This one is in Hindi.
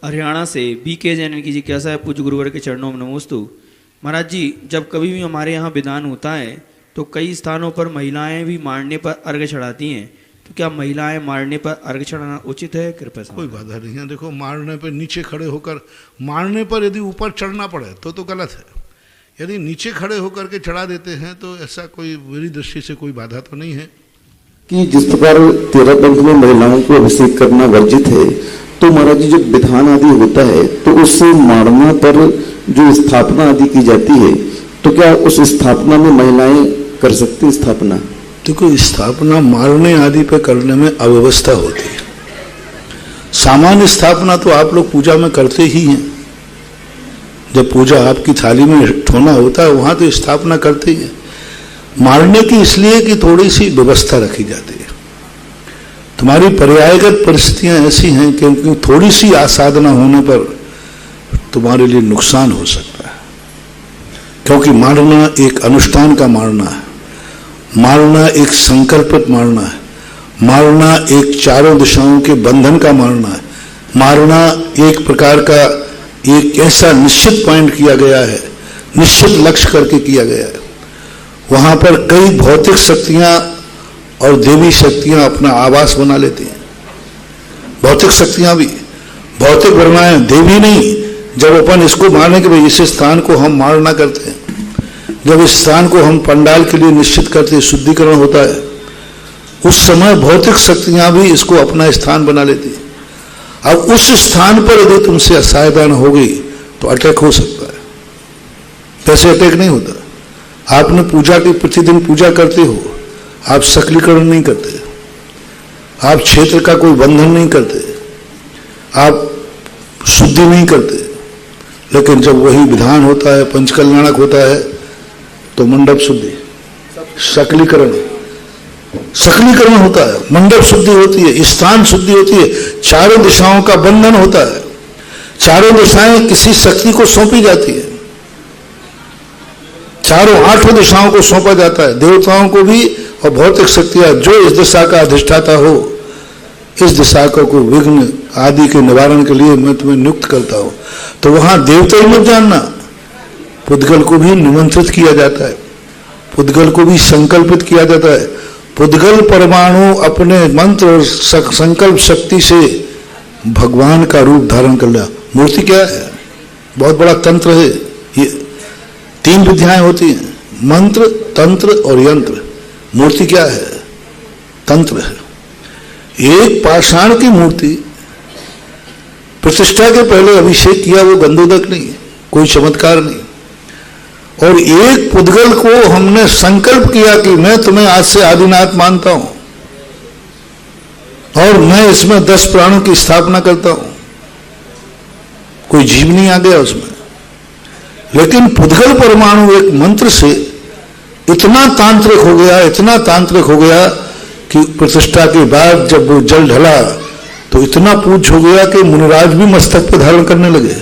हरियाणा से बीके जैन की जिज्ञासा है, पूज्य गुरुवर के चरणों में नमोस्तु। महाराज जी, जब कभी भी हमारे यहाँ विधान होता है तो कई स्थानों पर महिलाएं भी मारने पर अर्घ्य चढ़ाती हैं, तो क्या महिलाएं मारने पर अर्घ्य चढ़ाना उचित है? कृपया कोई बाधा नहीं है। देखो, मारने पर नीचे खड़े होकर, मारने पर यदि ऊपर चढ़ना पड़े तो गलत है। यदि नीचे खड़े होकर के चढ़ा देते हैं तो ऐसा कोई, मेरी दृष्टि से कोई बाधा तो नहीं है। कि जिस प्रकार 13 पंथ में महिलाओं को अभिषेक करना वर्जित है, तो महाराज जी जब विधान आदि होता है तो उस मारणा पर जो स्थापना आदि की जाती है, तो क्या उस स्थापना में महिलाएं कर सकती स्थापना? देखो, स्थापना मारने आदि पे करने में अव्यवस्था होती है। सामान्य स्थापना तो आप लोग पूजा में करते ही हैं। जब पूजा आपकी थाली में ठोना होता है वहां तो स्थापना करते ही हैं। मारने की इसलिए कि थोड़ी सी व्यवस्था रखी जाती है। तुम्हारी पर्यायगत परिस्थितियां ऐसी हैं कि थोड़ी सी आसाधना होने पर तुम्हारे लिए नुकसान हो सकता है, क्योंकि मारना एक अनुष्ठान का मारना है, मारना एक संकल्पित मारना है, मारना एक चारों दिशाओं के बंधन का मारना है, मारना एक प्रकार का एक ऐसा निश्चित पॉइंट किया गया है, निश्चित लक्ष्य करके किया गया है। वहां पर कई भौतिक शक्तियां और देवी शक्तियां अपना आवास बना लेती हैं। भौतिक शक्तियां भी, भौतिक वर्णाएं, देवी नहीं। जब अपन इसको मारने के भाई इस स्थान को हम मारना करते हैं, जब इस स्थान को हम पंडाल के लिए निश्चित करते हैं, शुद्धिकरण होता है, उस समय भौतिक शक्तियां भी इसको अपना स्थान बना लेती हैं। अब उस स्थान पर यदि तुमसे असावधान हो गई तो अटैक हो सकता है। वैसे अटैक नहीं होता। आपने पूजा की, प्रतिदिन पूजा करते हो, आप सकलीकरण नहीं करते, आप क्षेत्र का कोई बंधन नहीं करते, आप शुद्धि नहीं करते, लेकिन जब वही विधान होता है, पंचकल्याणक होता है, तो मंडप शुद्धि, सकलीकरण होता है, मंडप शुद्धि होती है, स्थान शुद्धि होती है, चारों दिशाओं का बंधन होता है, चारों दिशाएं किसी शक्ति को सौंपी जाती है, चारों 8 दिशाओं को सौंपा जाता है, देवताओं को भी और भौतिक शक्तियां। जो इस दिशा का अधिष्ठाता हो, इस दिशा को विघ्न आदि के निवारण के लिए मैं तुम्हें नियुक्त करता हूं। तो वहां देवता ही मत जानना, पुद्गल को भी निमंत्रित किया जाता है, पुद्गल को भी संकल्पित किया जाता है। पुद्गल परमाणु अपने मंत्र और संकल्प शक्ति से भगवान का रूप धारण कर लिया। मूर्ति क्या है? बहुत बड़ा तंत्र है। ये 3 विद्याएं होती हैं, मंत्र, तंत्र और यंत्र। मूर्ति क्या है? तंत्र है। एक पाषाण की मूर्ति प्रतिष्ठा के पहले अभिषेक किया, वो गंधोदक नहीं, कोई चमत्कार नहीं। और एक पुद्गल को हमने संकल्प किया कि मैं तुम्हें आज से आदिनाथ मानता हूं और मैं इसमें 10 प्राणों की स्थापना करता हूं। कोई जीव नहीं आ गया उसमें, लेकिन पुद्गल परमाणु एक मंत्र से इतना तांत्रिक हो गया, इतना तांत्रिक हो गया कि प्रतिष्ठा के बाद जब वो जल ढला तो इतना पूज्य हो गया कि मुनिराज भी मस्तक पर धारण करने लगे।